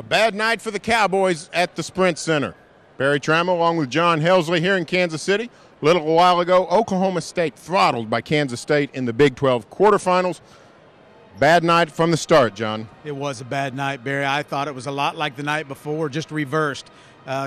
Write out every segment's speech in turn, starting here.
bad night for the Cowboys at the Sprint Center. Barry Tramel along with John Helsley here in Kansas City. A little while ago, Oklahoma State throttled by Kansas State in the Big 12 quarterfinals. Bad night from the start, John. It was a bad night, Barry. I thought it was a lot like the night before, just reversed.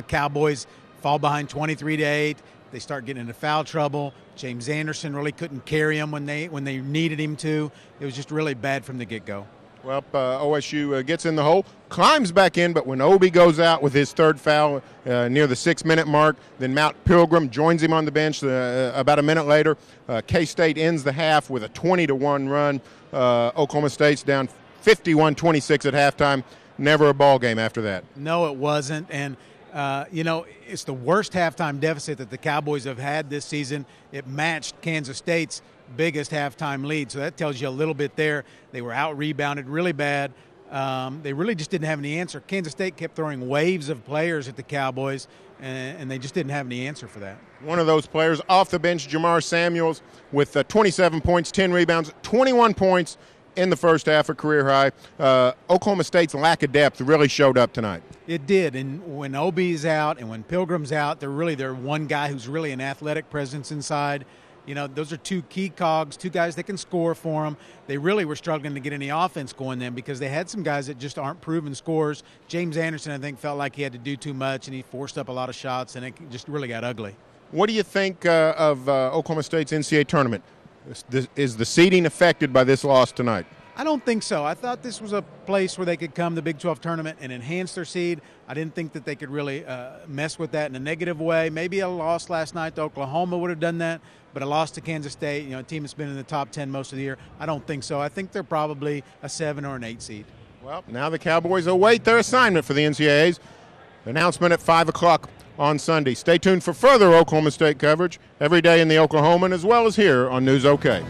Cowboys fall behind 23-8. They start getting into foul trouble. James Anderson really couldn't carry them when they needed him to. It was just really bad from the get-go. Well, OSU gets in the hole, climbs back in, but when Obi goes out with his third foul near the 6-minute mark, then Mount Pilgrim joins him on the bench about a minute later. K-State ends the half with a 20-1 run. Oklahoma State's down 51-26 at halftime. Never a ball game after that. No, it wasn't, and it's the worst halftime deficit that the Cowboys have had this season. It matched Kansas State's biggest halftime lead, so that tells you a little bit there. They were out-rebounded really bad. They really just didn't have any answer. Kansas State kept throwing waves of players at the Cowboys, and they just didn't have any answer for that. One of those players off the bench, Jamar Samuels, with 27 points, 10 rebounds, 21 points in the first half, a career high. Oklahoma State's lack of depth really showed up tonight. It did, and when Obi's out and when Pilgrim's out, they're one guy who's really an athletic presence inside. Those are two key cogs, two guys that can score for them. They really were struggling to get any offense going then because they had some guys that just aren't proven scorers. James Anderson, I think, felt like he had to do too much, and he forced up a lot of shots, and it just really got ugly. What do you think of Oklahoma State's NCAA tournament? Is the seeding affected by this loss tonight? I don't think so. I thought this was a place where they could come to the Big 12 tournament and enhance their seed. I didn't think that they could really mess with that in a negative way. Maybe a loss last night to Oklahoma would have done that, but a loss to Kansas State, a team that's been in the top 10 most of the year, I don't think so. I think they're probably a 7 or an 8 seed. Well, now the Cowboys await their assignment for the NCAAs. Announcement at 5 o'clock on Sunday. Stay tuned for further Oklahoma State coverage every day in the Oklahoman as well as here on News OK.